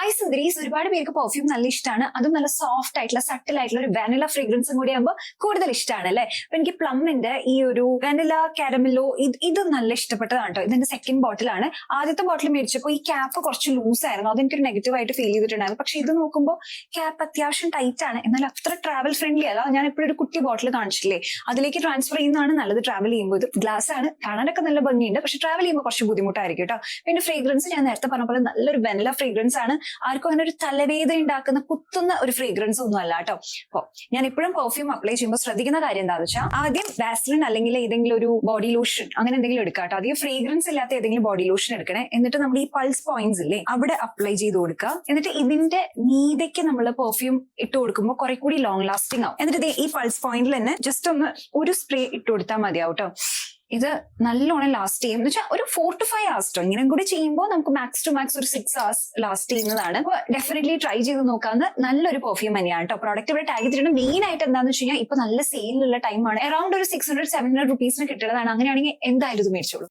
Hi സുന്ദരീസ്, ഒരുപാട് പേർക്ക് perfume നല്ല ഇഷ്ടമാണ്. അതും നല്ല സോഫ്റ്റ് ആയിട്ടുള്ള സട്ടിൽ ആയിട്ടുള്ള ഒരു വാനില ഫ്രേഗ്രൻസും കൂടി ആകുമ്പോൾ കൂടുതൽ ഇഷ്ടമാണ് അല്ലെ. അപ്പൊ എനിക്ക് പ്ലമ്മിന്റെ ഈ ഒരു വാനില കാരമലോ ഇത് നല്ല ഇഷ്ടപ്പെട്ടതാണ് കേട്ടോ. ഇതിന്റെ സെക്കൻഡ് ബോട്ടിലാണ്. ആദ്യത്തെ ബോട്ടിൽ മേടിച്ചപ്പോൾ ഈ ക്യാപ്പ് കുറച്ച് ലൂസ് ആയിരുന്നു, അതെനിക്കൊരു നെഗറ്റീവ് ആയിട്ട് ഫീൽ ചെയ്തിട്ടുണ്ടായിരുന്നു. പക്ഷെ ഇത് നോക്കുമ്പോൾ ക്യാപ്പ് അത്യാവശ്യം ടൈറ്റ് ആണ്, എന്നാൽ അത്ര ട്രാവൽ ഫ്രണ്ട്ലി അല്ല. ഞാൻ എപ്പോഴും ഒരു കുട്ടി ബോട്ടിൽ കാണിച്ചില്ലേ, അതിലേക്ക് ട്രാൻസ്ഫർ ചെയ്യുന്നതാണ് നല്ലത്. ട്രാവൽ ചെയ്യുമ്പോൾ ഇത് ഗ്ലാസ് ആണ്, കാണാനൊക്കെ നല്ല ഭംഗിയുണ്ട്, പക്ഷെ ട്രാവൽ ചെയ്യുമ്പോൾ കുറച്ച് ബുദ്ധിമുട്ടായിരിക്കും കേട്ടോ. പിന്നെ ഫ്രേഗ്രൻസ് ഞാൻ നേരത്തെ പറഞ്ഞ പോലെ നല്ലൊരു വെനില ഫ്രേഗ്രൻസ് ആണ്. ആർക്കും അങ്ങനെ ഒരു തലവേദന ഉണ്ടാക്കുന്ന കുത്തുന്ന ഒരു ഫ്രേഗ്രൻസ് ഒന്നും അല്ല കേട്ടോ. അപ്പൊ ഞാൻ എപ്പോഴും പെർഫ്യൂം അപ്ലൈ ചെയ്യുമ്പോൾ ശ്രദ്ധിക്കുന്ന കാര്യം എന്താണെന്ന് വെച്ചാൽ, ആദ്യം വാസ്ലിൻ അല്ലെങ്കിൽ ഏതെങ്കിലും ഒരു ബോഡി ലോഷൻ അങ്ങനെ എന്തെങ്കിലും എടുക്കാം കേട്ടോ. അധികം ഫ്രേഗ്രൻസ് ഇല്ലാത്ത ഏതെങ്കിലും ബോഡി ലോഷൻ എടുക്കണേ. എന്നിട്ട് നമ്മൾ ഈ പൾസ് പോയിന്റ്സ് ഇല്ലേ, അവിടെ അപ്ലൈ ചെയ്ത് കൊടുക്കുക. എന്നിട്ട് ഇതിന്റെ മീതയ്ക്ക് നമ്മൾ പെർഫ്യൂം ഇട്ട് കൊടുക്കുമ്പോൾ കുറെ കൂടി ലോങ് ലാസ്റ്റിംഗ് ആവും. എന്നിട്ട് ഈ പൾസ് പോയിന്റിൽ തന്നെ ജസ്റ്റ് ഒന്ന് ഒരു സ്പ്രേ ഇട്ട് കൊടുത്താൽ മതിയാവും കേട്ടോ. ഇത് നല്ലോണം ലാസ്റ്റ് ചെയ്യും എന്ന് വെച്ചാൽ ഒരു 4 to 5 hours. ഇങ്ങനെ കൂടി ചെയ്യുമ്പോൾ നമുക്ക് മാക്സ് ടു മാക്സ് ഒരു 6 hours ലാസ്റ്റ് ചെയ്യുന്നതാണ്. അപ്പൊ ഡെഫിനറ്റ്ലി ട്രൈ ചെയ്ത് നോക്കാവുന്ന നല്ലൊരു പെർഫ്യൂം തന്നെയാണ് കേട്ടോ. പ്രോഡക്റ്റ് ഇവിടെ ടാഗ് ചെയ്തിട്ടുണ്ട്. മെയിൻ ആയിട്ട് എന്താണെന്ന് വെച്ച് കഴിഞ്ഞാൽ ഇപ്പൊ നല്ല സെയിലുള്ള ടൈമാണ്. അറൌണ്ട് ഒരു 600-700 rupees കിട്ടുന്നതാണ്. അങ്ങനെയാണെങ്കിൽ എന്തായാലും ഇത് മേടിച്ചോളൂ.